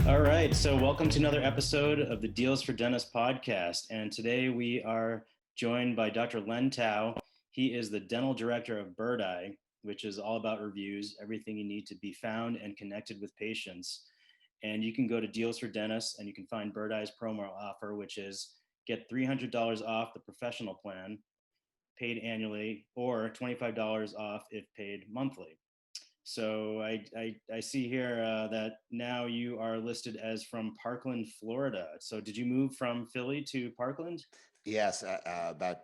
All right, so welcome to another episode of the Deals for Dentists podcast. And today we are joined by Dr. Len Tao. He is the dental director of Birdeye, which is all about reviews, everything you need to be found and connected with patients. And you can go to Deals for Dentists and you can find Birdeye's promo offer, which is get $300 off the professional plan paid annually or $25 off if paid monthly. So I see here that now you are listed as from Parkland, Florida. So did you move from Philly to Parkland? Yes, about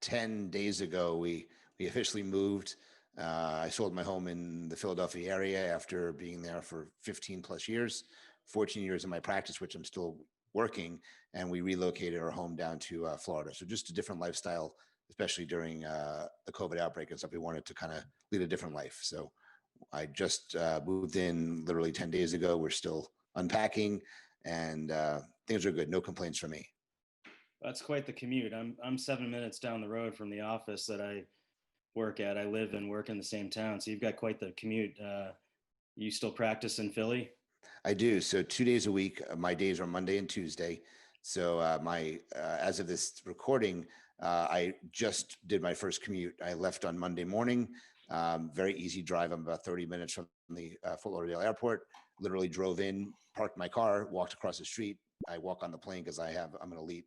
10 days ago, we officially moved. I sold my home in the Philadelphia area after being there for 15 plus years, 14 years in my practice, which I'm still working, and we relocated our home down to Florida. So just a different lifestyle, especially during the COVID outbreak and stuff. We wanted to kind of lead a different life. So I just moved in literally 10 days ago. We're still unpacking, and things are good. No complaints from me. That's quite the commute. I'm 7 minutes down the road from the office that I work at. I live and work in the same town, so you've got quite the commute. You still practice in Philly? I do. So 2 days a week. My days are Monday and Tuesday. So as of this recording, I just did my first commute. I left on Monday morning. Very easy drive. I'm about 30 minutes from the Fort Lauderdale airport. Literally drove in, parked my car, walked across the street. I walk on the plane because I'm an elite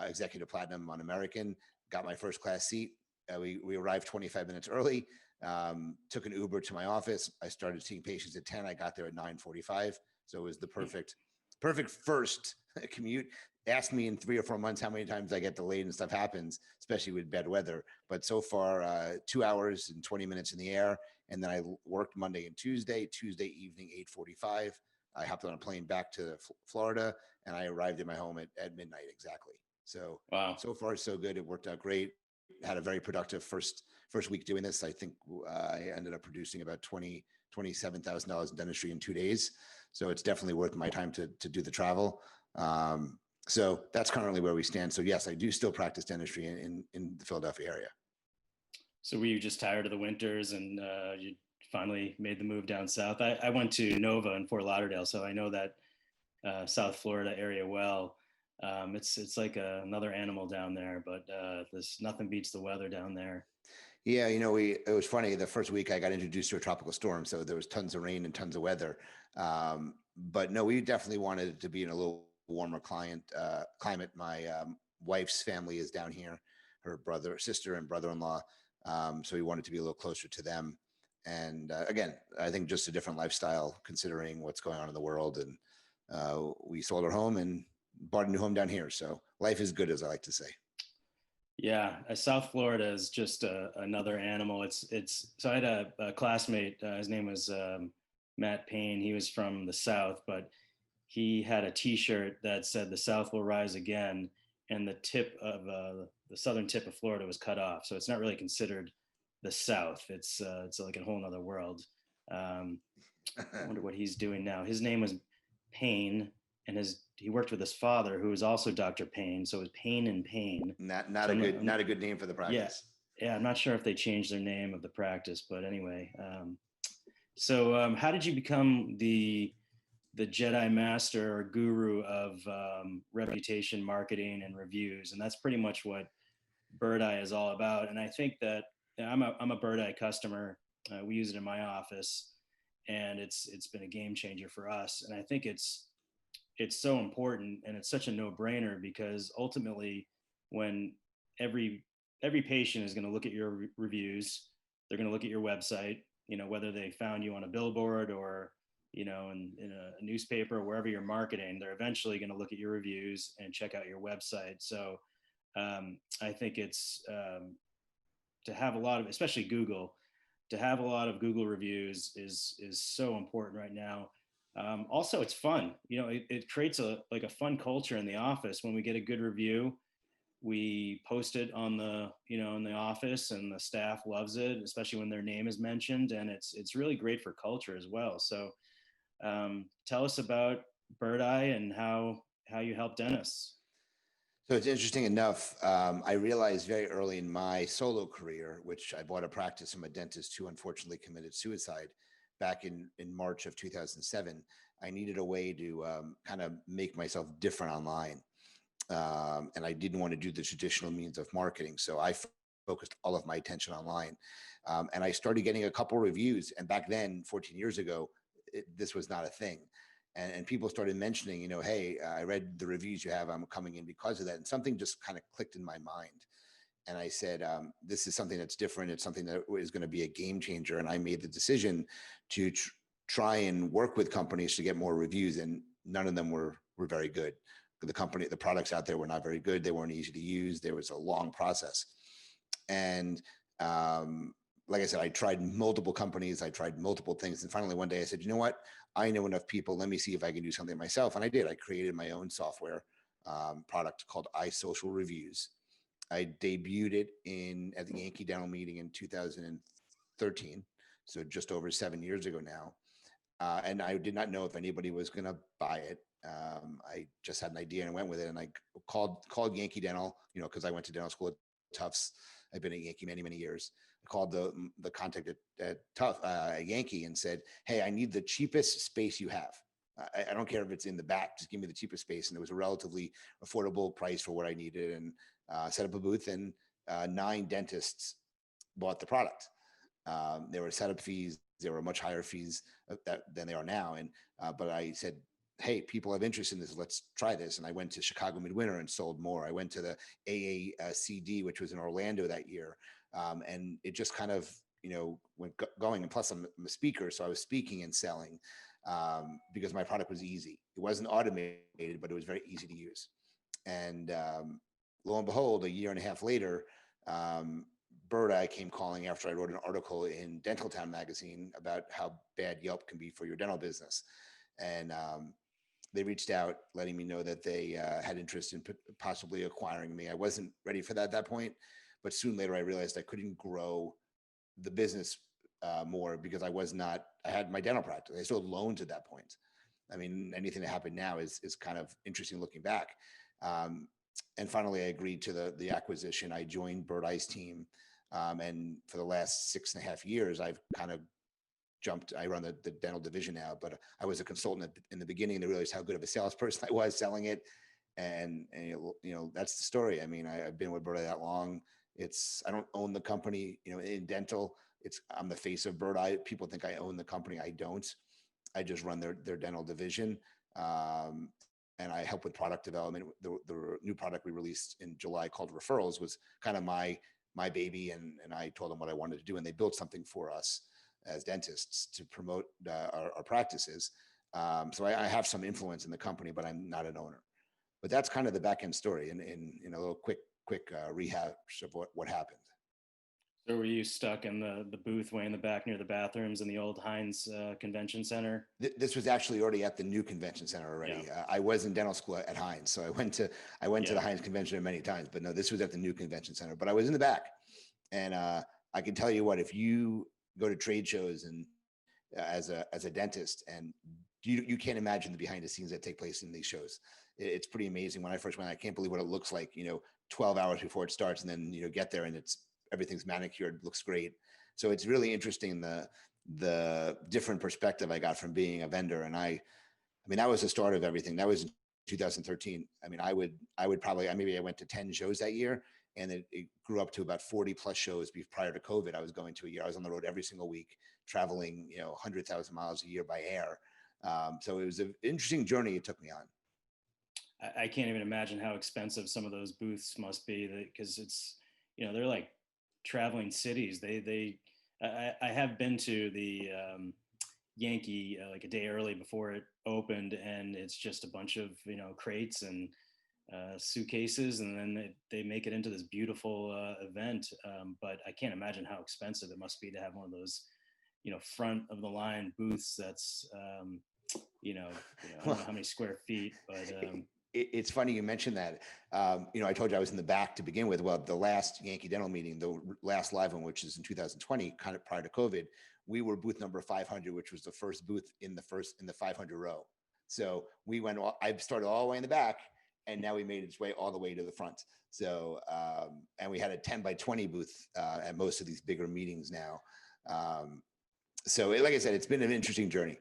executive platinum on American. Got my first class seat. We arrived 25 minutes early. Took an Uber to my office. I started seeing patients at 10. I got there at 9:45. So it was the perfect first commute. Ask me in 3 or 4 months how many times I get delayed and stuff happens, especially with bad weather. But so far, 2 hours and 20 minutes in the air. And then I worked Monday and Tuesday evening, 8:45. I hopped on a plane back to Florida, and I arrived at my home at midnight exactly. So, Wow. so far so good. It worked out great. Had a very productive first week doing this. I think I ended up producing about $27,000 in dentistry in 2 days. So it's definitely worth my time to do the travel. So that's currently where we stand. So yes, I do still practice dentistry in the Philadelphia area. So were you just tired of the winters and you finally made the move down south? I went to Nova in Fort Lauderdale, so I know that South Florida area well. It's like another animal down there, but there's nothing beats the weather down there. Yeah, it was funny. The first week I got introduced to a tropical storm, so there was tons of rain and tons of weather. But no, we definitely wanted it to be in a little warmer climate. My wife's family is down here, her sister and brother-in-law. So we wanted to be a little closer to them. And again, I think just a different lifestyle considering what's going on in the world. And we sold our home and bought a new home down here. So life is good, as I like to say. Yeah, South Florida is just another animal. So I had a classmate. His name was Matt Payne. He was from the South, but he had a T-shirt that said "The South will rise again," and the tip of the southern tip of Florida was cut off. So it's not really considered the South. It's like a whole nother world. I wonder what he's doing now. His name was Payne, and he worked with his father, who was also Dr. Payne. So it was Payne and Payne. Not So a good name for the practice. Yeah, I'm not sure if they changed their name of the practice, but anyway. How did you become the Jedi master or guru of reputation marketing and reviews? And that's pretty much what Birdeye is all about. And I think that I'm a Birdeye customer. We use it in my office, and it's been a game changer for us. And I think it's so important, and it's such a no-brainer, because ultimately when every patient is going to look at your reviews, they're going to look at your website, whether they found you on a billboard or in a newspaper or wherever you're marketing, they're eventually going to look at your reviews and check out your website. So I think it's to have a lot of, especially Google, to have a lot of Google reviews is so important right now. Also, it's fun. It creates a fun culture in the office. When we get a good review, we post it on in the office, and the staff loves it, especially when their name is mentioned, and it's really great for culture as well. So tell us about Birdeye and how you help dentists. So it's interesting enough. I realized very early in my solo career, which I bought a practice from a dentist who unfortunately committed suicide back in March of 2007, I needed a way to kind of make myself different online. And I didn't want to do the traditional means of marketing. So I focused all of my attention online. And I started getting a couple reviews. And back then, 14 years ago, this was not a thing. And people started mentioning, hey, I read the reviews you have. I'm coming in because of that. And something just kind of clicked in my mind. And I said, this is something that's different. It's something that is going to be a game changer. And I made the decision to try and work with companies to get more reviews. And none of them were very good. The products out there were not very good. They weren't easy to use. There was a long process. And like I said, I tried multiple companies. I tried multiple things. And finally, one day I said, you know what? I know enough people. Let me see if I can do something myself. And I did. I created my own software product called iSocial Reviews. I debuted it at the Yankee Dental meeting in 2013. So just over 7 years ago now. And I did not know if anybody was going to buy it. I just had an idea and went with it. And I called Yankee Dental, because I went to dental school at Tufts. I've been at Yankee many, many years. I called the contact at Yankee and said, hey, I need the cheapest space you have. I don't care if it's in the back, just give me the cheapest space. And it was a relatively affordable price for what I needed, and set up a booth, and 9 dentists bought the product. There were setup fees. There were much higher fees than they are now. But I said, hey, people have interest in this. Let's try this. And I went to Chicago Midwinter and sold more. I went to the AACD, which was in Orlando that year. And it just kind of, went going. And plus I'm a speaker. So I was speaking and selling because my product was easy. It wasn't automated, but it was very easy to use. And lo and behold, a year and a half later, Birdeye came calling after I wrote an article in Dental Town magazine about how bad Yelp can be for your dental business. And they reached out letting me know that they had interest in possibly acquiring me. I wasn't ready for that at that point, but soon later I realized I couldn't grow the business more because I had my dental practice. I still had loans at that point. I mean, anything that happened now is kind of interesting looking back. And finally, I agreed to the acquisition. I joined Birdeye's team. And for the last 6.5 years, I've kind of jumped. I run the dental division now, but I was a consultant in the beginning. They realized how good of a salesperson I was selling it. And that's the story. I mean, I've been with Birdeye that long. I don't own the company, in dental. I'm the face of Birdeye. People think I own the company. I don't. I just run their dental division. And I help with product development. The new product we released in July called Referrals was kind of my baby. And I told them what I wanted to do. And they built something for us as dentists to promote our practices. So I have some influence in the company, but I'm not an owner. But that's kind of the back end story in a little quick rehash of what happened. So were you stuck in the booth way in the back near the bathrooms in the old Heinz Convention Center? This was actually already at the new convention center already. Yeah. I was in dental school at Heinz, so I went to the Heinz Convention many times. But no, this was at the new convention center. But I was in the back, and I can tell you what: if you go to trade shows and as a dentist, and you can't imagine the behind the scenes that take place in these shows. It's pretty amazing. When I first went, I can't believe what it looks like. 12 hours before it starts, and then get there and everything's manicured, looks great. So it's really interesting the different perspective I got from being a vendor. And I mean, that was the start of everything. That was in 2013. I mean, I would probably, maybe I went to 10 shows that year, and it grew up to about 40 plus shows prior to COVID. I was going to a year. I was on the road every single week, traveling, 100,000 miles a year by air. So it was an interesting journey it took me on. I can't even imagine how expensive some of those booths must be, because it's, they're like traveling cities. I have been to the Yankee like a day early before it opened, and it's just a bunch of crates and suitcases, and then they make it into this beautiful event. But I can't imagine how expensive it must be to have one of those front of the line booths. That's I don't know how many square feet, but it's funny you mentioned that. I told you I was in the back to begin with. Well, the last Yankee Dental meeting, the last live one, which is in 2020, kind of prior to COVID, we were booth number 500, which was the first booth in the 500 row. So I started all the way in the back, and now we made its way all the way to the front. So, and we had a 10 by 20 booth at most of these bigger meetings now. So like I said, it's been an interesting journey.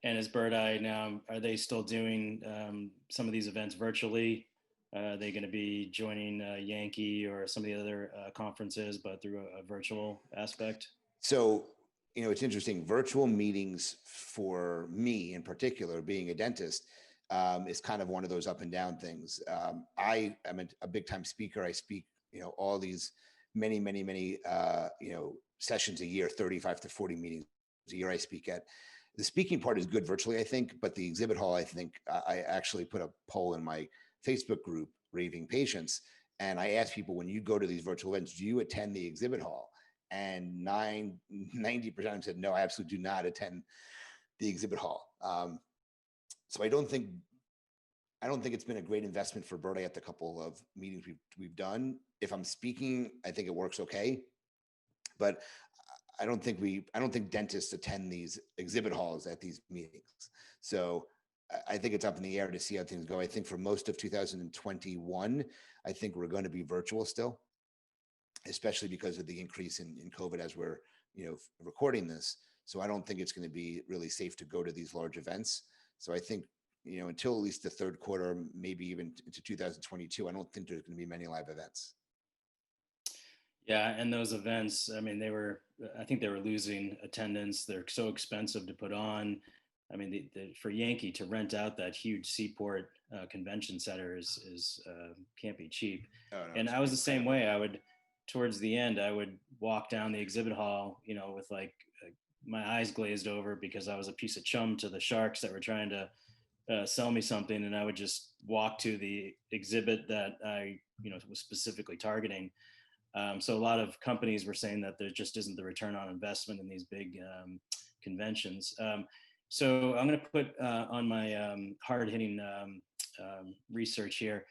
And is Birdeye now, are they still doing some of these events virtually? Are they going to be joining Yankee or some of the other conferences, but through a virtual aspect? So, it's interesting. Virtual meetings for me in particular, being a dentist, is kind of one of those up and down things. I am a big time speaker. I speak, all these many, sessions a year, 35 to 40 meetings a year I speak at. The speaking part is good virtually, I think, but the exhibit hall, I think I actually put a poll in my Facebook group, Raving Patients, and I asked people, when you go to these virtual events, do you attend the exhibit hall? And 90% of them said, no, I absolutely do not attend the exhibit hall. So I don't think it's been a great investment for Birdeye at the couple of meetings we've done. If I'm speaking, I think it works okay, but I don't think dentists attend these exhibit halls at these meetings. So I think it's up in the air to see how things go. I think for most of 2021, I think we're going to be virtual still, especially because of the increase in COVID as we're, recording this. So I don't think it's going to be really safe to go to these large events. So I think, until at least the third quarter, maybe even into 2022, I don't think there's going to be many live events. Yeah, and those events, I mean, I think they were losing attendance. They're so expensive to put on. I mean, for Yankee to rent out that huge Seaport convention center is can't be cheap. Oh, no, And it's I was the same incredible. way. Towards the end, I would walk down the exhibit hall, with like my eyes glazed over because I was a piece of chum to the sharks that were trying to sell me something, and I would just walk to the exhibit that I, was specifically targeting. So a lot of companies were saying that there just isn't the return on investment in these big conventions. So I'm going to put on my hard-hitting research here,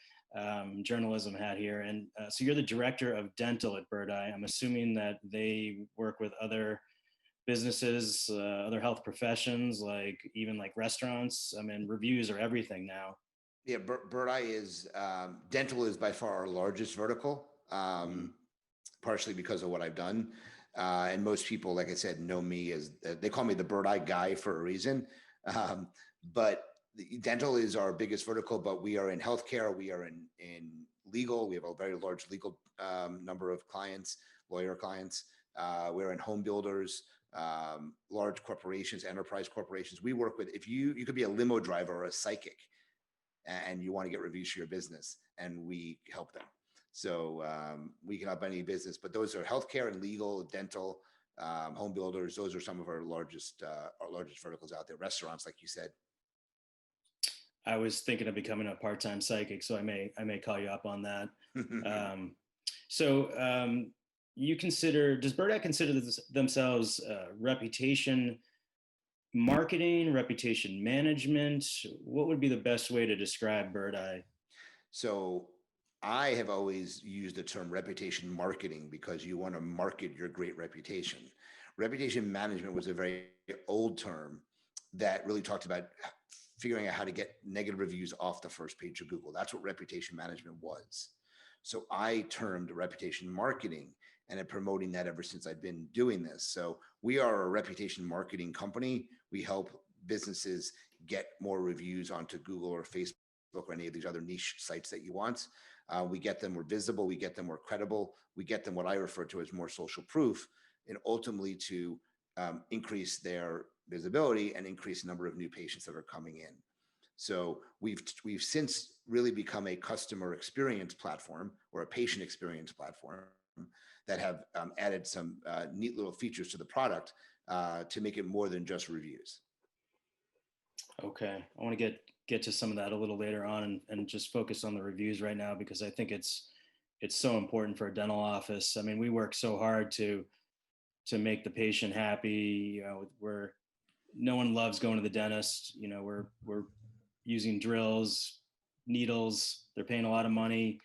journalism hat here, and so you're the director of dental at Birdeye. I'm assuming that they work with other businesses, other health professions, like even like restaurants. I mean, reviews are everything now. Yeah, Birdeye is dental is by far our largest vertical, Mhm. partially because of what I've done. And most people, like I said, know me as they call me the Birdeye guy for a reason. Um, but dental is our biggest vertical, but we are in healthcare, we are in legal. We have a very large legal number of clients, lawyer clients. We're in home builders, large corporations, enterprise corporations. We work with, if you could be a limo driver or a psychic, and you want to get reviews for your business, and we help them. So we can help any business, but those are healthcare and legal, dental, home builders. Those are some of our largest verticals out there. Restaurants, like you said. I was thinking of becoming a part-time psychic, so I may call you up on that. Um, so does Birdeye consider themselves reputation marketing, reputation management? What would be the best way to describe Birdeye? So I have always used the term reputation marketing because you want to market your great reputation. Reputation management was a very old term that really talked about figuring out how to get negative reviews off the first page of Google. That's what reputation management was. So I termed reputation marketing and am promoting that ever since I've been doing this. So we are a reputation marketing company. We help businesses get more reviews onto Google or Facebook or any of these other niche sites that you want. We get them more visible, we get them more credible, we get them what I refer to as more social proof, and ultimately to increase their visibility and increase the number of new patients that are coming in. So we've since really become a customer experience platform or a patient experience platform that have added some neat little features to the product to make it more than just reviews. Okay, I want to get to some of that a little later on, and just focus on the reviews right now because I think it's so important for a dental office. I mean, we work so hard to make the patient happy. We're no one loves going to the dentist. We're using drills, needles. They're paying a lot of money,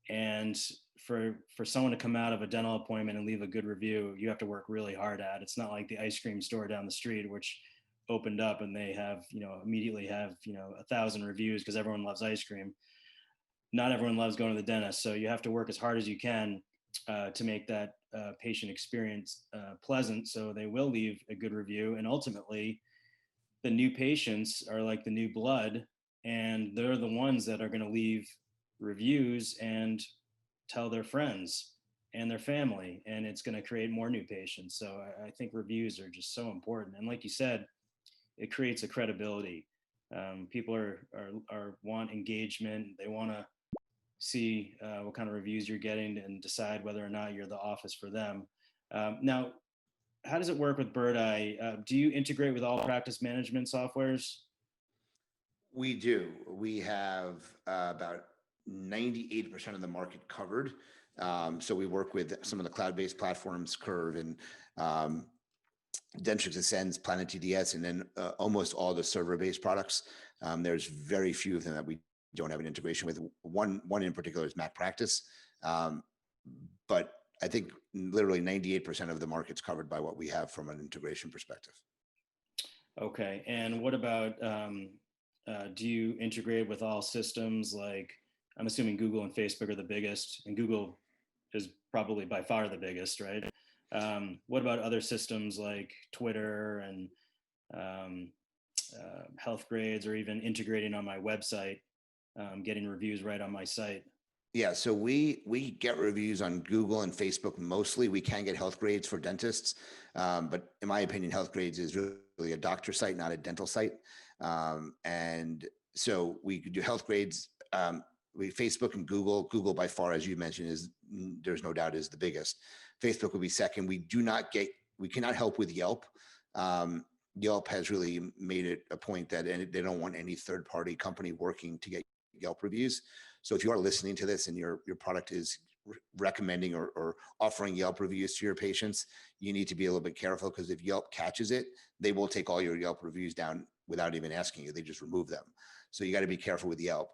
and for someone to come out of a dental appointment and leave a good review, you have to work really hard at. It's not like the ice cream store down the street, which opened up and they have immediately have 1,000 reviews because everyone loves ice cream. Not everyone loves going to the dentist, so you have to work as hard as you can to make that patient experience pleasant, so they will leave a good review, and ultimately the new patients are like the new blood, and they're the ones that are going to leave reviews and tell their friends and their family, and it's going to create more new patients. So I think reviews are just so important. And like you said, it creates a credibility. People are want engagement. They want to see what kind of reviews you're getting and decide whether or not you're the office for them. Now, how does it work with Birdeye? Do you integrate with all practice management softwares? We do. We have about 98% of the market covered. So we work with some of the cloud-based platforms, Curve and Dentrix Ascends, Planet TDS, and then almost all the server-based products. There's very few of them that we don't have an integration with. One in particular is Mac Practice, but I think literally 98% of the market's covered by what we have from an integration perspective. Okay, and what about, do you integrate with all systems? Like, I'm assuming Google and Facebook are the biggest, and Google is probably by far the biggest, right? What about other systems like Twitter and Health Grades, or even integrating on my website, getting reviews right on my site? Yeah, so we get reviews on Google and Facebook mostly. We can get Health Grades for dentists, but in my opinion, Health Grades is really a doctor site, not a dental site. And so we could do Health Grades. We Facebook and Google. Google by far, as you mentioned, is there's no doubt is the biggest. Facebook would be second. We cannot help with Yelp. Yelp has really made it a point that they don't want any third-party company working to get Yelp reviews. So if you are listening to this and your product is recommending or offering Yelp reviews to your patients, you need to be a little bit careful, because if Yelp catches it, they will take all your Yelp reviews down without even asking you. They just remove them. So you got to be careful with Yelp.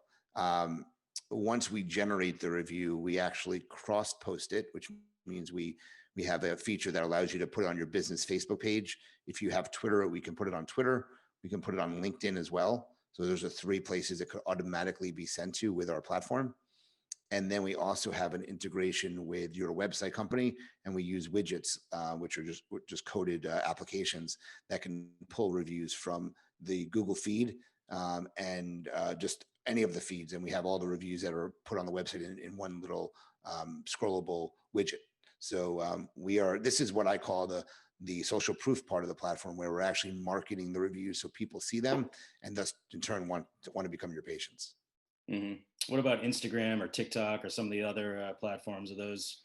Once we generate the review, we actually cross-post it, which means we have a feature that allows you to put it on your business Facebook page. If you have Twitter, we can put it on Twitter. We can put it on LinkedIn as well. So those are 3 places it could automatically be sent to with our platform. And then we also have an integration with your website company, and we use widgets, which are just coded applications that can pull reviews from the Google feed and just any of the feeds. And we have all the reviews that are put on the website in one little scrollable widget. So this is what I call the social proof part of the platform, where we're actually marketing the reviews so people see them and thus in turn want to become your patients. Mm-hmm. What about Instagram or TikTok or some of the other platforms? Are those?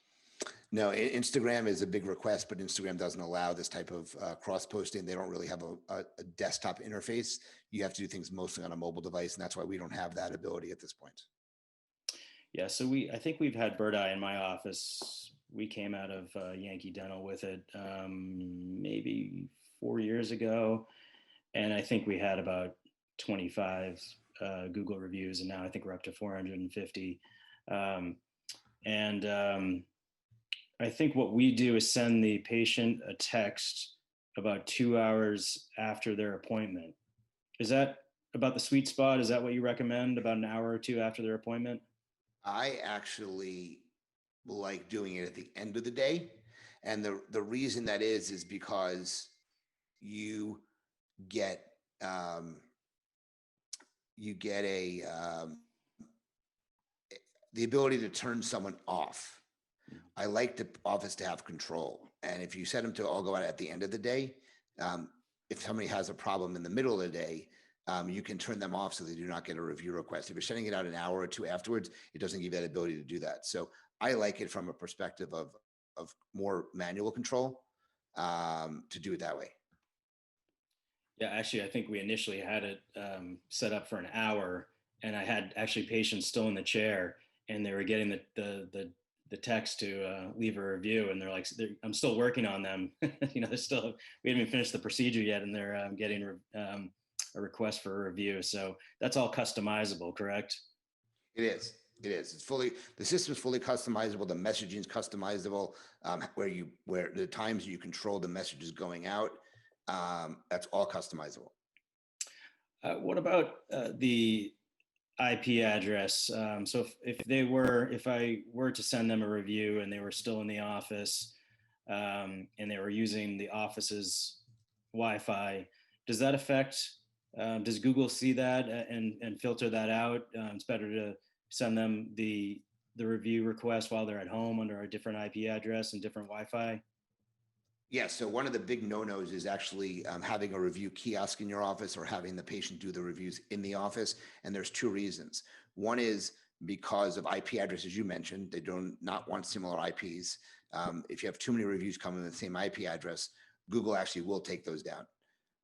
No, Instagram is a big request, but Instagram doesn't allow this type of cross-posting. They don't really have a desktop interface. You have to do things mostly on a mobile device, and that's why we don't have that ability at this point. Yeah, so I think we've had Birdeye in my office. We came out of Yankee Dental with it maybe 4 years ago, and I think we had about 25 Google reviews, and now I think we're up to 450. I think what we do is send the patient a text about 2 hours after their appointment. Is that about the sweet spot? Is that what you recommend, about an hour or 2 after their appointment? I actually like doing it at the end of the day. And the reason that is because you get the ability to turn someone off. I like the office to have control. And if you set them to all go out at the end of the day, if somebody has a problem in the middle of the day, you can turn them off so they do not get a review request. If you're sending it out an hour or 2 afterwards, it doesn't give you that ability to do that. So I like it from a perspective of more manual control to do it that way. Yeah, actually, I think we initially had it set up for an hour, and I had actually patients still in the chair, and they were getting the text to leave a review, and they're like, I'm still working on them. We haven't even finished the procedure yet, and they're getting a request for a review. So that's all customizable, correct? It is. The system is fully customizable. The messaging is customizable, where the times you control the messages going out, that's all customizable. What about the IP address? So if I were to send them a review and they were still in the office and they were using the office's Wi-Fi, does that affect Does Google see that and filter that out? It's better to send them the review request while they're at home under a different IP address and different Wi-Fi. Yeah, so one of the big no-nos is actually having a review kiosk in your office or having the patient do the reviews in the office. And there's two reasons. One is because of IP addresses you mentioned. They do not want similar IPs. If you have too many reviews coming in the same IP address, Google actually will take those down.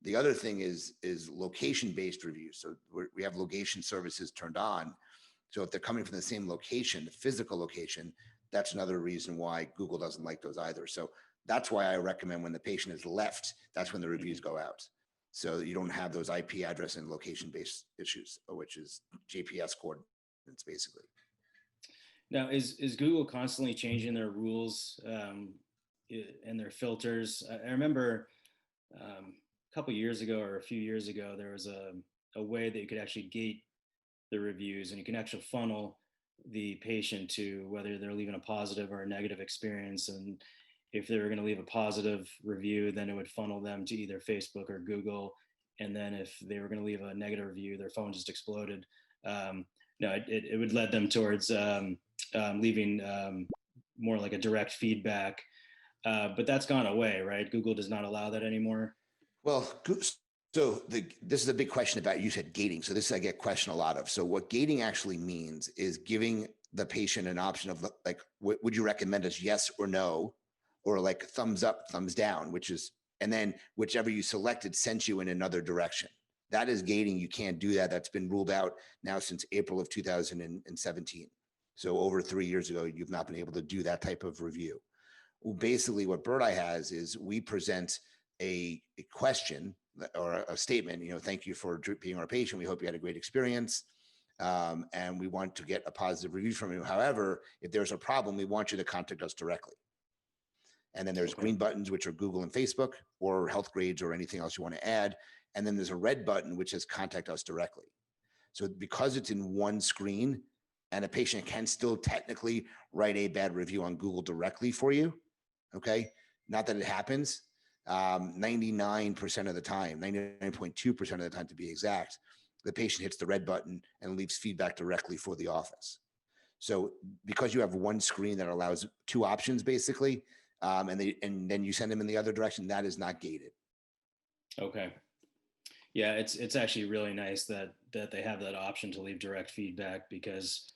The other thing is location-based reviews. So we have location services turned on. So if they're coming from the same location, the physical location, that's another reason why Google doesn't like those either. So that's why I recommend when the patient is left, that's when the reviews go out. So you don't have those IP address and location-based issues, which is JPS coordinates basically. Now, is Google constantly changing their rules and their filters? I remember a couple years ago or a few years ago, there was a way that you could actually gate the reviews, and you can actually funnel the patient to whether they're leaving a positive or a negative experience. And if they were going to leave a positive review, then it would funnel them to either Facebook or Google. And then if they were going to leave a negative review, their phone just exploded. No, it would lead them towards leaving more like a direct feedback. But that's gone away, right? Google does not allow that anymore. Well, so this is a big question about, you said gating. So this I get questioned a lot of. So what gating actually means is giving the patient an option of like, would you recommend us, yes or no? Or like thumbs up, thumbs down, which is, and then whichever you selected sent you in another direction. That is gating. You can't do that. That's been ruled out now since April of 2017. So over 3 years ago, you've not been able to do that type of review. Well, basically what Birdeye has is we present a question or a statement, thank you for being our patient. We hope you had a great experience. And we want to get a positive review from you. However, if there's a problem, we want you to contact us directly. And then there's green buttons, which are Google and Facebook, or health grades or anything else you want to add. And then there's a red button, which says contact us directly. So because it's in one screen, and a patient can still technically write a bad review on Google directly for you, okay? Not that it happens, 99% of the time, 99.2% of the time to be exact, the patient hits the red button and leaves feedback directly for the office. So because you have one screen that allows two options basically, and then you send them in the other direction, that is not gated. Okay. Yeah, it's actually really nice that they have that option to leave direct feedback, because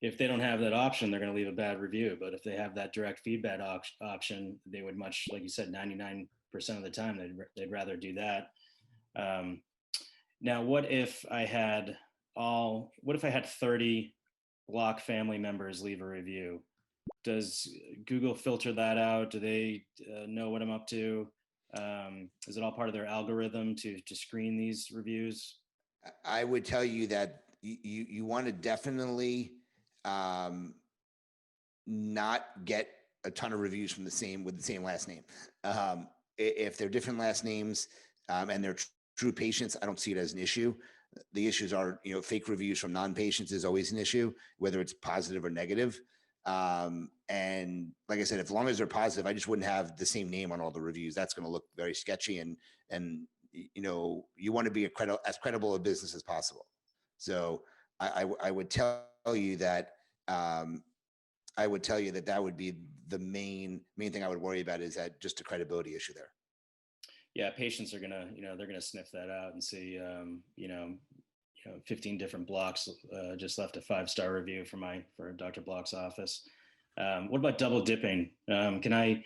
if they don't have that option, they're going to leave a bad review. But if they have that direct feedback option, they would much, like you said, 99% of the time, they'd rather do that. Now, what if I had 30 block family members leave a review? Does Google filter that out? Do they know what I'm up to? Is it all part of their algorithm to screen these reviews? I would tell you that you want to definitely not get a ton of reviews from with the same last name. If they're different last names and they're true patients, I don't see it as an issue. The issues are, fake reviews from non-patients is always an issue, whether it's positive or negative. And like I said, as long as they're positive, I just wouldn't have the same name on all the reviews. That's going to look very sketchy, and you want to be as credible a business as possible. So I would tell you that that would be the main thing I would worry about, is that just a credibility issue there. Yeah, patients are gonna, they're gonna sniff that out and see, 15 different blocks just left a 5-star review for Dr. Block's office. What about double dipping? Can I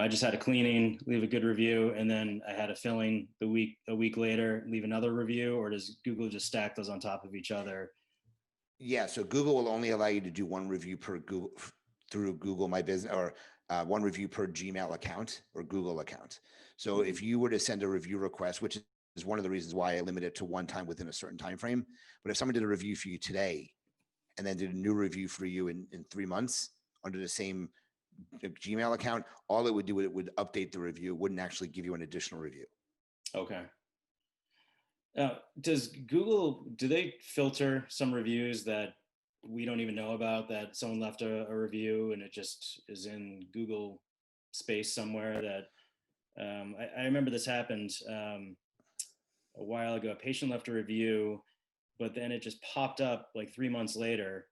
just had a cleaning, leave a good review, and then I had a filling a week later, leave another review, or does Google just stack those on top of each other? Yeah, so Google will only allow you to do one review through Google My Business, or one review per Gmail account or Google account. So if you were to send a review request, which is one of the reasons why I limit it to one time within a certain time frame, but if someone did a review for you today and then did a new review for you in 3 months under the same Gmail account, all it would do, it would update the review. It wouldn't actually give you an additional review. Okay. Does Google, do they filter some reviews that we don't even know about, that someone left a review and it just is in Google space somewhere? That I remember this happened a while ago. A patient left a review, but then it just popped up like 3 months later.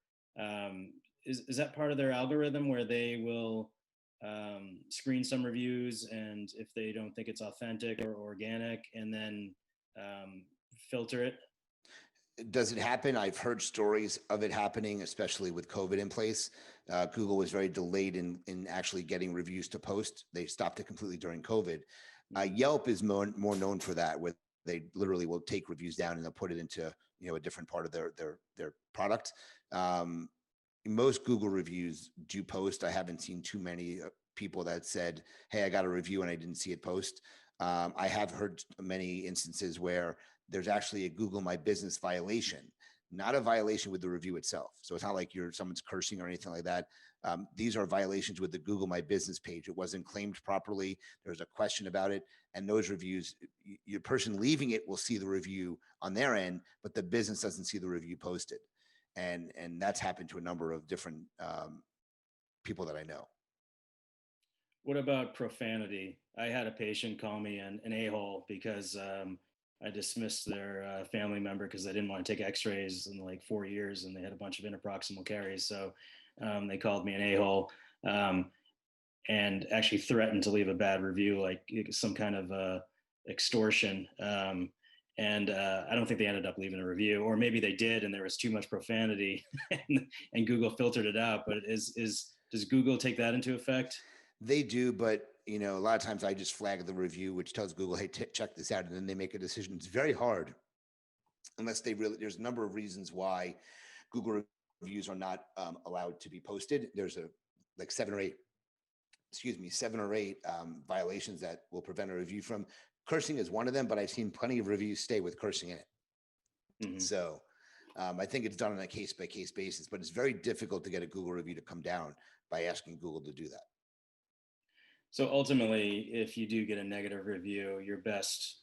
Is that part of their algorithm where they will screen some reviews, and if they don't think it's authentic or organic, and then um, filter it? Does it happen? I've heard stories of it happening, especially with COVID in place. Google was very delayed in actually getting reviews to post. They stopped it completely during COVID. Mhm. Yelp is more known for that, where they literally will take reviews down and they'll put it into a different part of their product. Um, Most Google reviews do post. I haven't seen too many people that said, "Hey, I got a review and I didn't see it post." I have heard many instances where there's actually a Google My Business violation, not a violation with the review itself. So it's not like someone's cursing or anything like that. These are violations with the Google My Business page. It wasn't claimed properly. There's a question about it, and those reviews, your person leaving it will see the review on their end, but the business doesn't see the review posted, and that's happened to a number of different people that I know. What about profanity? I had a patient call me an a-hole because I dismissed their family member because they didn't want to take x-rays in like 4 years, and they had a bunch of interproximal caries. So they called me an a-hole, um, and actually threatened to leave a bad review, like some kind of extortion. And I don't think they ended up leaving a review, or maybe they did, and there was too much profanity, and Google filtered it out. But does Google take that into effect? They do, but a lot of times I just flag the review, which tells Google, "Hey, check this out," and then they make a decision. It's very hard unless they really. There's a number of reasons why Google reviews are not allowed to be posted. There's a like seven or eight violations that will prevent a review from cursing is one of them, but I've seen plenty of reviews stay with cursing in it. Hmm. So I think it's done on a case by case basis, but it's very difficult to get a Google review to come down by asking Google to do that. So ultimately, if you do get a negative review, your best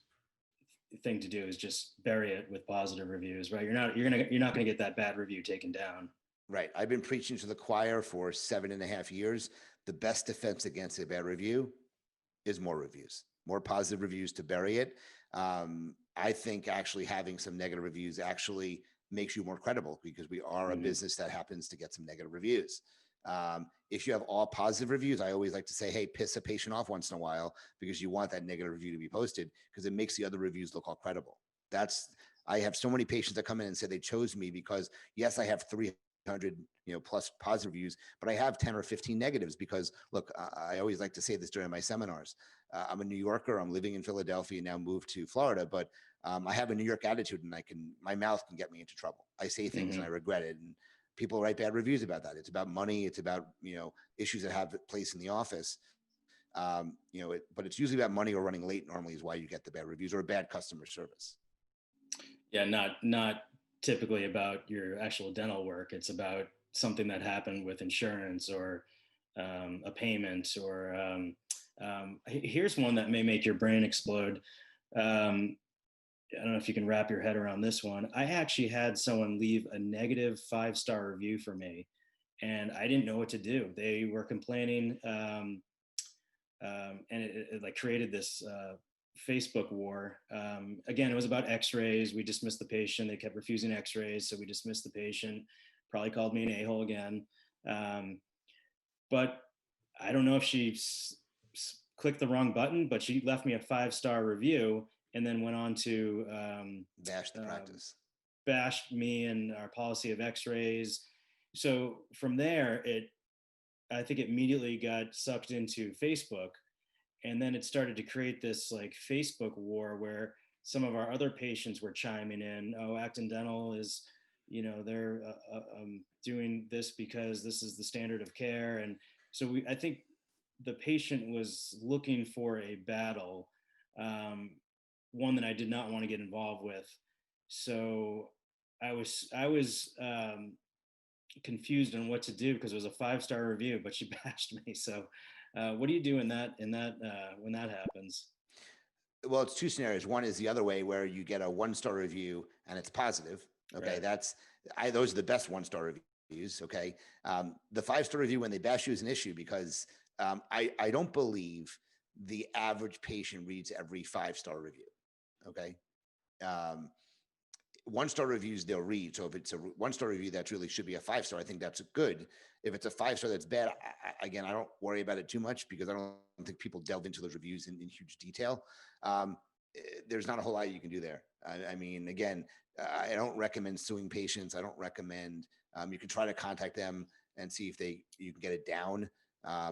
thing to do is just bury it with positive reviews, right? You're not gonna get that bad review taken down. Right. I've been preaching to the choir for 7.5 years. The best defense against a bad review is more reviews, more positive reviews to bury it. I think actually having some negative reviews actually makes you more credible because we are a Hmm. business that happens to get some negative reviews. If you have all positive reviews, I always like to say, hey, piss a patient off once in a while because you want that negative review to be posted because it makes the other reviews look all credible. That's I have so many patients that come in and say they chose me because yes, I have 300 plus positive reviews, but I have 10 or 15 negatives because look, I always like to say this during my seminars. I'm a New Yorker. I'm living in Philadelphia now, moved to Florida, but I have a New York attitude, and my mouth can get me into trouble. I say things and I Hmm. regret it, and people write bad reviews about that. It's about money. It's about issues that have place in the office. But it's usually about money or running late. Normally, is why you get the bad reviews or bad customer service. Yeah, not typically about your actual dental work. It's about something that happened with insurance, or a payment, or here's one that may make your brain explode. Um, I don't know if you can wrap your head around this one. I actually had someone leave a negative 5-star review for me, and I didn't know what to do. They were complaining, and it like created this Facebook war. Again, it was about X-rays. We dismissed the patient. They kept refusing X-rays, so we dismissed the patient. Probably called me an a-hole again. Um, but I don't know if she clicked the wrong button, but she left me a 5-star review, and then went on to Bash the um, practice. bash me and our policy of X-rays. So from there, I think it immediately got sucked into Facebook, and then it started to create this like Facebook war where some of our other patients were chiming in. Oh, Acton Dental is, they're doing this because this is the standard of care. And so I think the patient was looking for a battle, um, one that I did not want to get involved with. So I was confused on what to do because it was a 5-star review, but she bashed me. So, what do you do in that when that happens? Well, it's two scenarios. One is the other way where you get a 1-star review and it's positive. Okay, Right. those are the best 1-star reviews. Okay, the 5-star review when they bash you is an issue because I don't believe the average patient reads every 5-star review. Okay, um, 1-star reviews they'll read. So if it's a 1-star review that really should be a 5-star, I think that's good. If it's a 5-star that's bad, again, I don't worry about it too much because I don't think people delve into those reviews in huge detail. Um, there's not a whole lot you can do there. I mean, again, I don't recommend suing patients. I don't recommend. You can try to contact them and see if you can get it down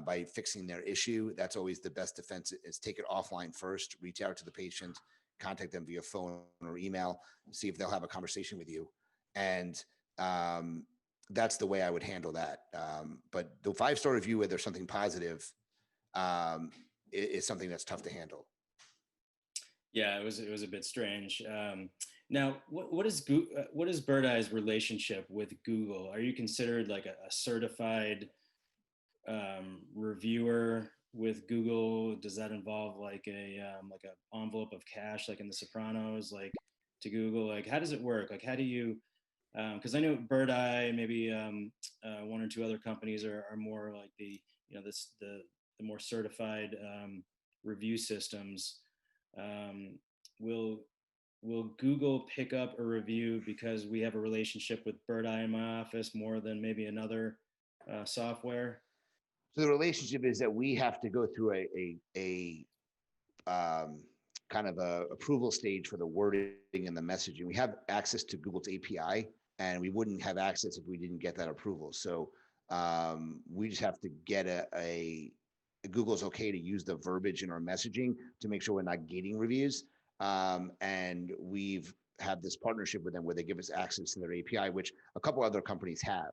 by fixing their issue. That's always the best defense. Is take it offline first. Reach out to the patient, contact them via phone or email, see if they'll have a conversation with you, and that's the way I would handle that. But the 5-star review where there's something positive is something that's tough to handle. Yeah, it was a bit strange. Now, what is Birdeye's relationship with Google? Are you considered like a certified reviewer with Google? Does that involve like a envelope of cash, like in The Sopranos, like to Google? Like, how does it work? Like, how do you? Because I know Birdeye, maybe one or two other companies are more like the the more certified review systems. Um, will Google pick up a review because we have a relationship with Birdeye in my office more than maybe another software? So the relationship is that we have to go through a um, kind of a approval stage for the wording and the messaging. We have access to Google's API, and we wouldn't have access if we didn't get that approval. So we just have to get Google's okay to use the verbiage in our messaging to make sure we're not gating reviews. And we've had this partnership with them where they give us access to their API, which a couple other companies have.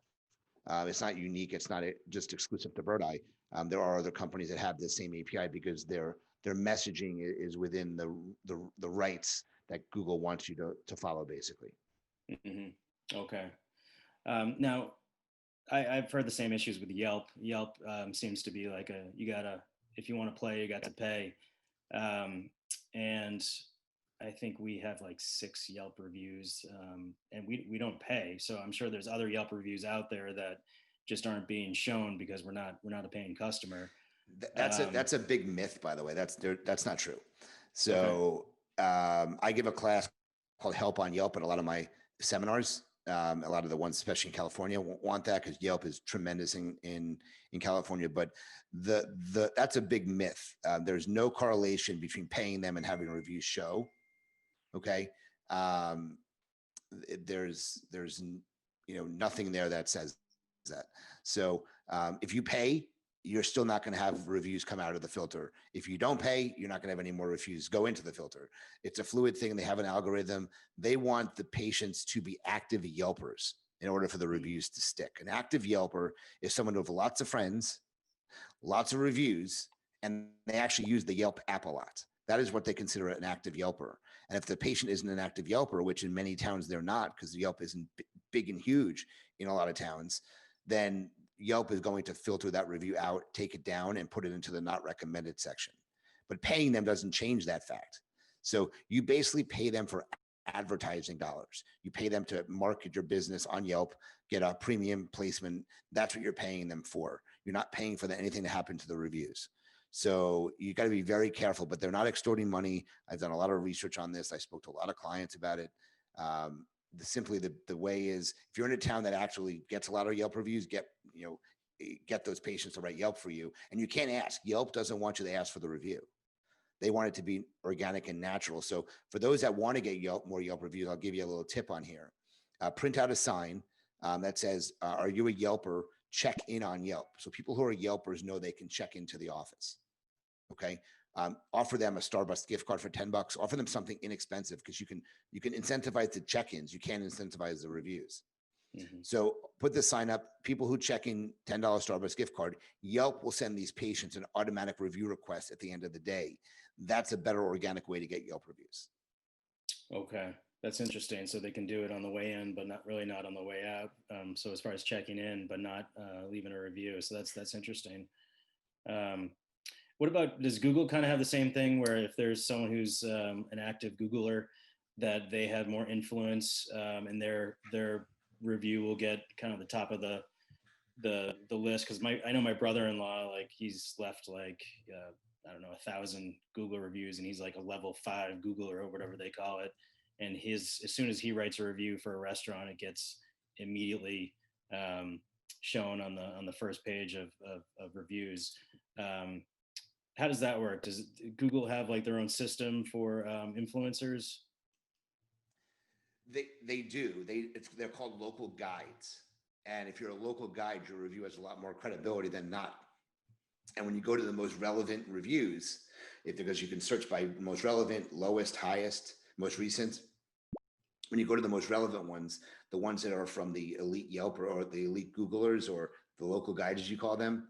It's not unique. It's not just exclusive to Birdeye. There are other companies that have the same API because their messaging is within the rights that Google wants you to follow, basically. Mm-hmm. Okay. Now, I've heard the same issues with Yelp. Yelp seems to be like if you want to play, you got to pay. And I think we have like 6 Yelp reviews, and we don't pay. So I'm sure there's other Yelp reviews out there that just aren't being shown because we're not a paying customer. That's a big myth, by the way. That's not true. Okay. So I give a class called Help on Yelp, and a lot of my seminars, a lot of the ones, especially in California, want that because Yelp is tremendous in California. But that's a big myth. There's no correlation between paying them and having reviews show. Okay. Um, there's nothing there that says that. So if you pay, you're still not going to have reviews come out of the filter. If you don't pay, you're not going to have any more reviews go into the filter. It's a fluid thing. They have an algorithm. They want the patients to be active Yelpers in order for the reviews to stick. An active Yelper is someone who has lots of friends, lots of reviews, and they actually use the Yelp app a lot. That is what they consider an active Yelper. And if the patient isn't an active Yelper, which in many towns they're not, because Yelp isn't big and huge in a lot of towns, then Yelp is going to filter that review out, take it down, and put it into the not recommended section. But paying them doesn't change that fact. So you basically pay them for advertising dollars. You pay them to market your business on Yelp, get a premium placement. That's what you're paying them for. You're not paying for anything to happen to the reviews. So you got to be very careful, but they're not extorting money. I've done a lot of research on this. I spoke to a lot of clients about it. Simply the way is, if you're in a town that actually gets a lot of Yelp reviews, get those patients to write Yelp for you. And you can't ask. Yelp doesn't want you to ask for the review. They want it to be organic and natural. So for those that want to get more Yelp reviews, I'll give you a little tip on here. Print out a sign that says, are you a Yelper? Check in on Yelp. So people who are Yelpers know they can check into the office. Okay. Offer them a Starbucks gift card for $10. Offer them something inexpensive, because you can incentivize the check-ins. You can't incentivize the reviews. Mm-hmm. So put the sign up. People who check in $10 Starbucks gift card, Yelp will send these patients an automatic review request at the end of the day. That's a better organic way to get Yelp reviews. Okay. That's interesting. So they can do it on the way in, but not on the way out. So as far as checking in, but not leaving a review. So that's interesting. What about, does Google kind of have the same thing where if there's someone who's an active Googler, that they have more influence and their review will get kind of the top of the list? Because I know my brother-in-law, like he's left like I don't know, 1,000 Google reviews, and he's like a level 5 Googler or whatever they call it. and as soon as he writes a review for a restaurant, it gets immediately shown on the first page of reviews. Um, how does that work? Does Google have like their own system for influencers? They do. They're called local guides. And if you're a local guide, your review has a lot more credibility than not. And when you go to the most relevant reviews, because you can search by most relevant, lowest, highest, most recent, when you go to the most relevant ones, the ones that are from the elite Yelper or the elite Googlers or the local guides, as you call them,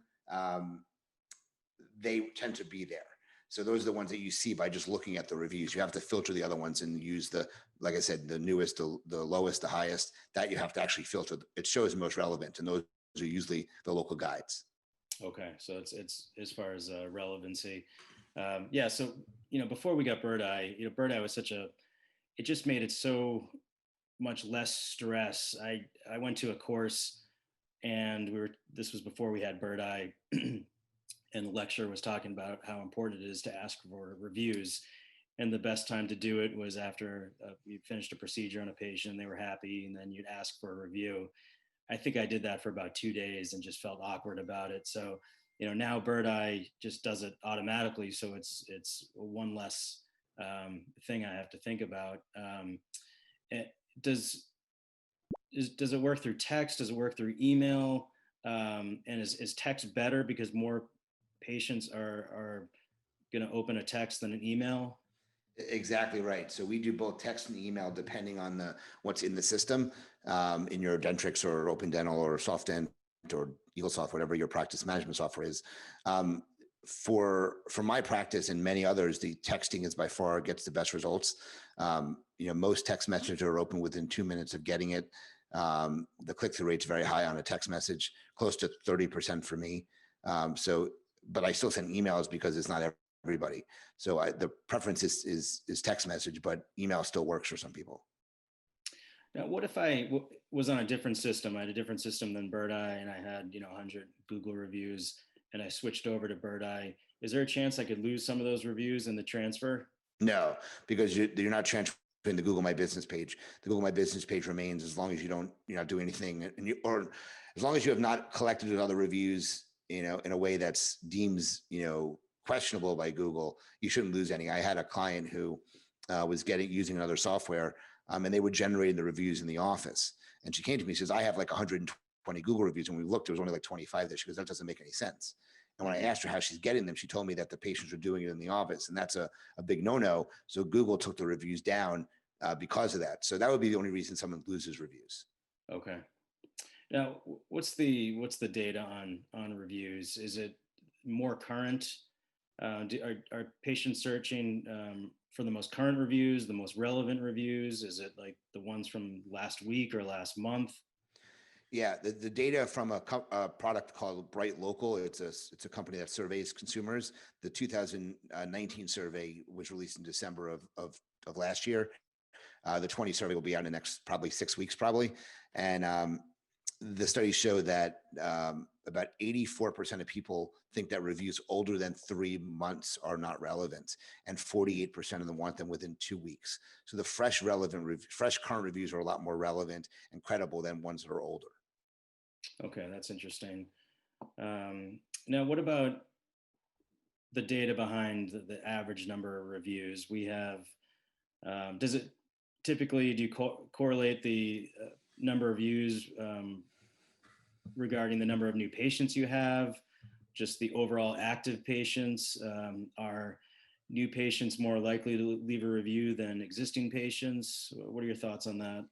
they tend to be there. So those are the ones that you see by just looking at the reviews. You have to filter the other ones and use like I said, the newest, the lowest, the highest, that you have to actually filter. It shows most relevant, and those are usually the local guides. Okay, so it's as far as relevancy. Yeah, so before we got Birdeye, Birdeye was it just made it so much less stress. I went to a course, and this was before we had Birdeye, and the lecturer was talking about how important it is to ask for reviews, and the best time to do it was after you finished a procedure on a patient, they were happy, and then you'd ask for a review. I think I did that for about 2 days and just felt awkward about it. So, now Birdeye just does it automatically. So it's one less thing I have to think about. It, does does it work through text? Does it work through email? And is text better because more patients are going to open a text than an email? Exactly right. So we do both text and email depending on what's in the system, in your Dentrix or Open Dental or SoftDent or EagleSoft, whatever your practice management software is. For my practice and many others, the texting is by far gets the best results. Most text messages are open within 2 minutes of getting it. The click-through rate's very high on a text message, close to 30% for me. But I still send emails because it's not everybody. So the preference is text message, but email still works for some people. Now, what if I was on a different system? I had a different system than Birdeye, and I had 100 Google reviews, and I switched over to Birdeye. Is there a chance I could lose some of those reviews in the transfer? No, because you're not transferring the Google My Business page. The Google My Business page remains as long as you're not doing anything, or as long as you have not collected other reviews, in a way that's deems questionable by Google. You shouldn't lose any. I had a client who was using another software, and they were generating the reviews in the office. And she came to me, she says, I have like 120 Google reviews. And we looked, there was only like 25 there. She goes, that doesn't make any sense. And when I asked her how she's getting them, she told me that the patients are doing it in the office, and that's a big no-no. So Google took the reviews down because of that. So that would be the only reason someone loses reviews. Okay. Now, what's the data on reviews? Is it more current? Are patients searching for the most current reviews, the most relevant reviews? Is it like the ones from last week or last month? Yeah, the data from a product called Bright Local, it's a company that surveys consumers. The 2019 survey was released in December of last year. The 20 survey will be out in the next probably 6 weeks, probably. And the studies show that about 84% of people think that reviews older than 3 months are not relevant, and 48% of them want them within 2 weeks. So the fresh current reviews are a lot more relevant and credible than ones that are older. Okay, that's interesting. Now, what about the data behind the average number of reviews? We have, does it typically, do you correlate the number of views regarding the number of new patients you have, just the overall active patients? Are new patients more likely to leave a review than existing patients? What are your thoughts on that?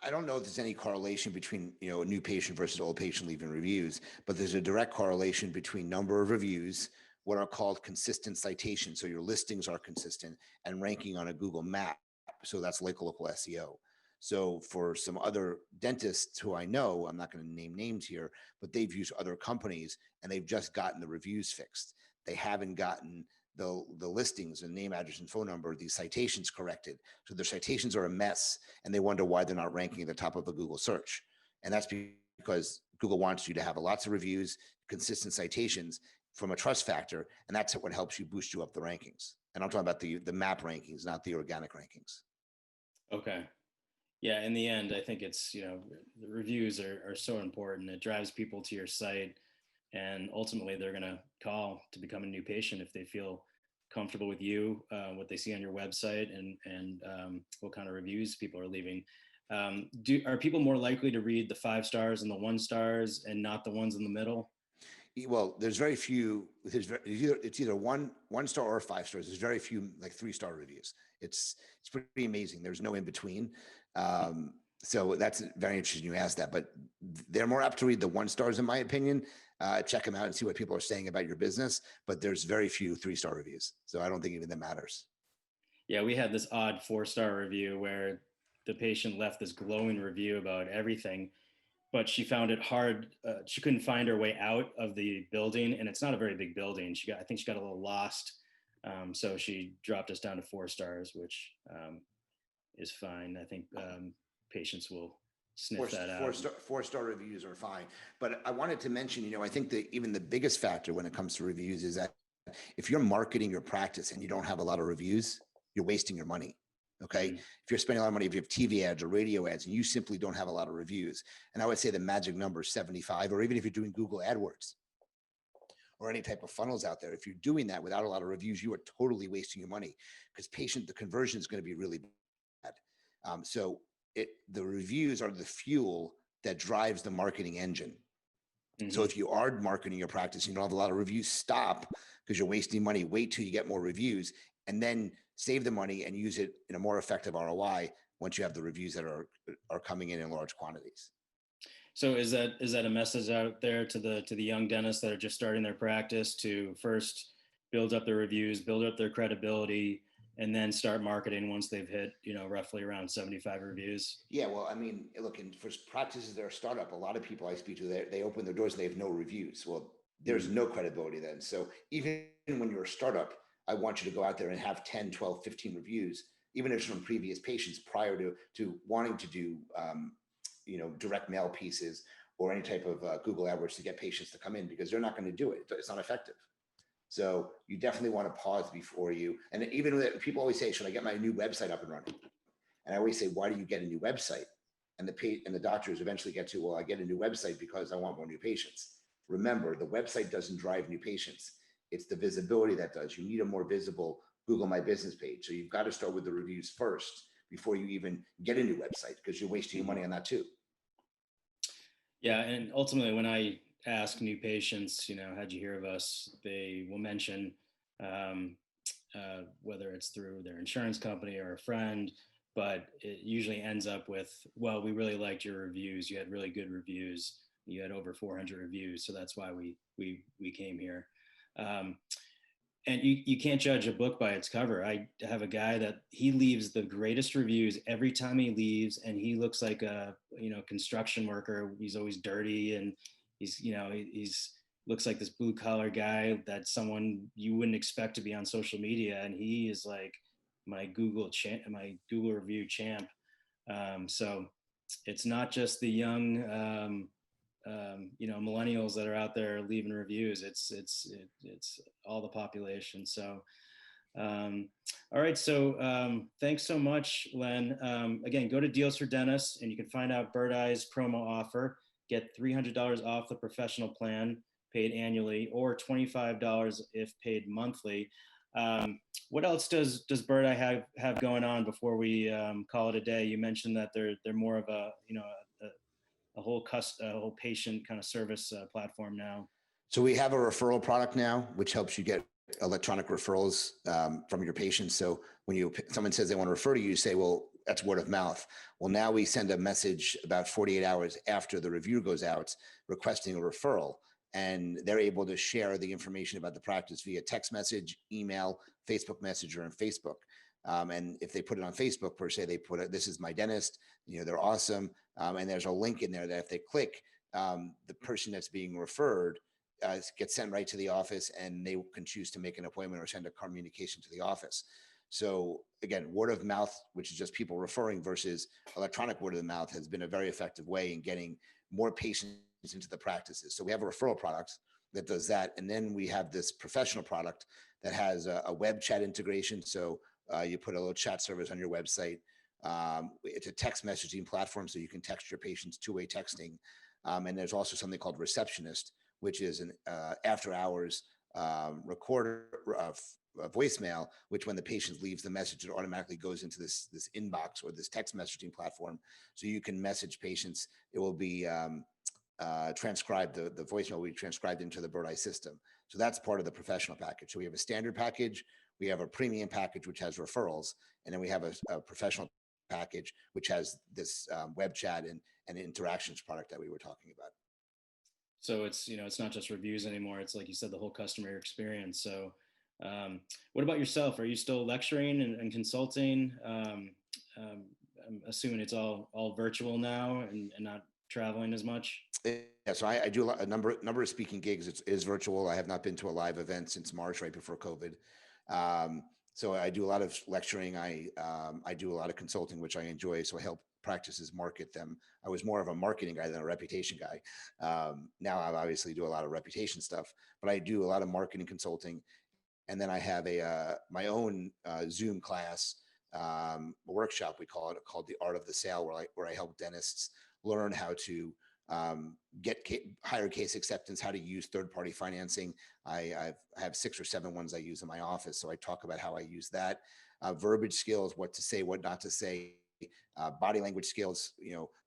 I don't know if there's any correlation between a new patient versus old patient leaving reviews, but there's a direct correlation between number of reviews, what are called consistent citations. So your listings are consistent, and ranking on a Google map. So that's local SEO. So for some other dentists who I know, I'm not going to name names here, but they've used other companies and they've just gotten the reviews fixed. They haven't gotten the listings and name, address, and phone number, these citations corrected. So their citations are a mess, and they wonder why they're not ranking at the top of a Google search. And that's because Google wants you to have lots of reviews, consistent citations from a trust factor, and that's what helps you boost you up the rankings. And I'm talking about the map rankings, not the organic rankings. Okay. Yeah, in the end, I think it's, the reviews are so important. It drives people to your site, and ultimately they're going to call to become a new patient if they feel comfortable with you, what they see on your website, and what kind of reviews people are leaving. Are people more likely to read the 5 stars and the 1 stars and not the ones in the middle? Well, there's very few. It's either one star or 5 stars. There's very few like 3-star reviews. It's pretty amazing. There's no in between. So that's very interesting you asked that. But they're more apt to read the 1 stars in my opinion. Check them out and see what people are saying about your business. But there's very few 3-star reviews. So I don't think even that matters. Yeah, we had this odd 4 star review where the patient left this glowing review about everything, but she found it hard. She couldn't find her way out of the building, and it's not a very big building. I think she got a little lost. So she dropped us down to 4 stars, which is fine. I think patients will Four, sniff that four out. star, 4-star reviews are fine. But I wanted to mention, I think that even the biggest factor when it comes to reviews is that if you're marketing your practice and you don't have a lot of reviews, you're wasting your money. Okay. Mm-hmm. If you're spending a lot of money, if you have TV ads or radio ads and you simply don't have a lot of reviews, and I would say the magic number is 75, or even if you're doing Google AdWords or any type of funnels out there, if you're doing that without a lot of reviews, you are totally wasting your money because the conversion is going to be really bad. So the reviews are the fuel that drives the marketing engine. So Mm-hmm. if you are marketing your practice, and you don't have a lot of reviews, stop because you're wasting money. Wait till you get more reviews and then save the money and use it in a more effective ROI once you have the reviews that are coming in large quantities. So is that a message out there to the young dentists that are just starting their practice to first build up their reviews, build up their credibility, and then start marketing once they've hit, roughly around 75 reviews? Yeah, well, I mean, look, for practices that are startup, a lot of people I speak to, they open their doors and they have no reviews. Well, there's Mm-hmm. no credibility then. So even when you're a startup, I want you to go out there and have 10, 12, 15 reviews, even if it's from previous patients prior to wanting to do, direct mail pieces or any type of Google AdWords to get patients to come in because they're not going to do it. It's not effective. So you definitely want to pause before you. And even people always say, should I get my new website up and running? And I always say, why do you get a new website? And the doctors eventually get to, well, I get a new website because I want more new patients. Remember, the website doesn't drive new patients. It's the visibility that does. You need a more visible Google My Business page. So you've got to start with the reviews first before you even get a new website because you're wasting your money on that too. Yeah, and ultimately, when I ask new patients, how'd you hear of us? They will mention um, whether it's through their insurance company or a friend, but it usually ends up with, well, we really liked your reviews. You had really good reviews. You had over 400 reviews, so that's why we came here. Um, and you can't judge a book by its cover. I have a guy that he leaves the greatest reviews every time he leaves, and he looks like a construction worker. He's always dirty, and he's looks like this blue collar guy that someone you wouldn't expect to be on social media, and he is like my Google review champ. So it's not just the young millennials that are out there leaving reviews. It's all the population. So all right, so thanks so much, Len. Again, go to Deals for Dentists and you can find out Birdeye's promo offer. Get $300 off the professional plan paid annually, or $25 if paid monthly. What else does Birdeye have going on before we call it a day? You mentioned that they're more of a whole patient kind of service platform now. So we have a referral product now, which helps you get electronic referrals from your patients. So when someone says they want to refer to you, you say, well, that's word of mouth. Well, now we send a message about 48 hours after the review goes out requesting a referral. And they're able to share the information about the practice via text message, email, Facebook Messenger, and Facebook. And if they put it on Facebook, per se, they put it, this is my dentist, they're awesome. And there's a link in there that if they click, the person that's being referred gets sent right to the office, and they can choose to make an appointment or send a communication to the office. So again, word of mouth, which is just people referring, versus electronic word of mouth, has been a very effective way in getting more patients into the practices. So we have a referral product that does that. And then we have this professional product that has a web chat integration. So you put a little chat service on your website. It's a text messaging platform, so you can text your patients, two-way texting. And there's also something called Receptionist, which is an after hours recorder of voicemail, which when the patient leaves the message, it automatically goes into this inbox or this text messaging platform. So you can message patients. It will be transcribed, the voicemail will be transcribed into the Birdeye system. So that's part of the professional package. So we have a standard package, we have a premium package, which has referrals, and then we have a professional package, which has this web chat and interactions product that we were talking about. So it's, it's not just reviews anymore. It's like you said, the whole customer experience. So what about yourself? Are you still lecturing and consulting? I'm assuming it's all virtual now and not traveling as much. Yeah, so I do a number of speaking gigs. It is virtual. I have not been to a live event since March, right before COVID. So I do a lot of lecturing. I do a lot of consulting, which I enjoy. So I help practices market them. I was more of a marketing guy than a reputation guy. Now I obviously do a lot of reputation stuff, but I do a lot of marketing consulting. And then I have my own Zoom class, a workshop we call it, called the Art of the Sale, where I help dentists learn how to get higher case acceptance, how to use third-party financing. I have 6 or 7 ones I use in my office, so I talk about how I use that. Verbiage skills, what to say, what not to say, body language skills.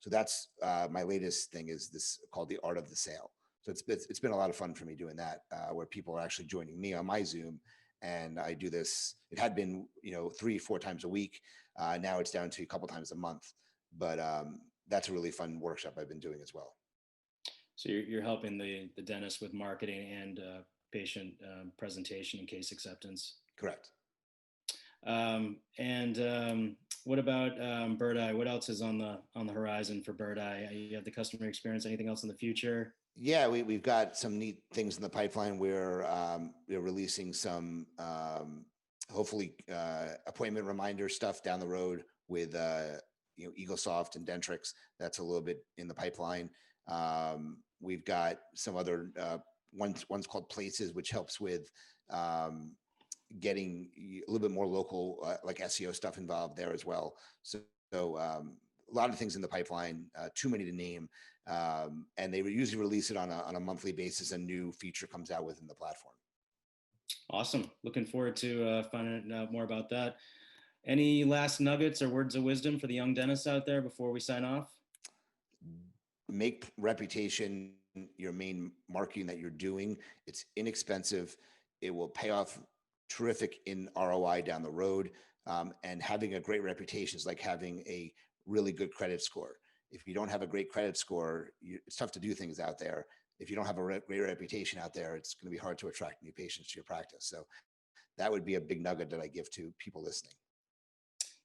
So that's my latest thing is this called the Art of the Sale. So it's been a lot of fun for me doing that, where people are actually joining me on my Zoom, and I do this. It had been 3-4 times a week. Now it's down to a couple times a month, but that's a really fun workshop I've been doing as well. So you're helping the dentist with marketing and patient presentation and case acceptance. Correct. And what about Birdeye? What else is on the horizon for Birdeye? You have the customer experience. Anything else in the future? Yeah, we've got some neat things in the pipeline. We're releasing some hopefully appointment reminder stuff down the road with EagleSoft and Dentrix. That's a little bit in the pipeline. We've got some other one's called Places, which helps with getting a little bit more local, like SEO stuff involved there as well. So a lot of things in the pipeline, too many to name. And they usually release it on a monthly basis. A new feature comes out within the platform. Awesome. Looking forward to finding out more about that. Any last nuggets or words of wisdom for the young dentists out there before we sign off? Make reputation your main marketing that you're doing. It's inexpensive. It will pay off terrific in ROI down the road. And having a great reputation is like having a really good credit score. If you don't have a great credit score, it's tough to do things out there. If you don't have a great reputation out there, it's going to be hard to attract new patients to your practice. So that would be a big nugget that I give to people listening.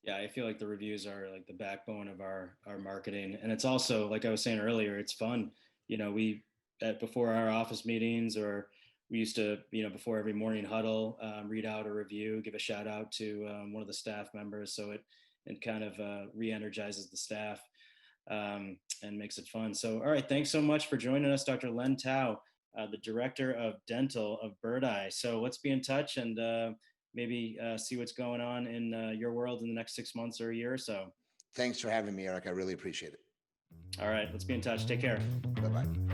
Yeah, I feel like the reviews are like the backbone of our marketing. And it's also, like I was saying earlier, it's fun. Before our office meetings, or we used to, before every morning huddle, read out a review, give a shout out to one of the staff members. So it kind of re-energizes the staff and makes it fun. So, all right, thanks so much for joining us, Dr. Len Tao, the Director of Dental of Birdeye. So let's be in touch and maybe see what's going on in your world in the next 6 months or a year or so. Thanks for having me, Eric. I really appreciate it. All right, let's be in touch. Take care. Bye-bye.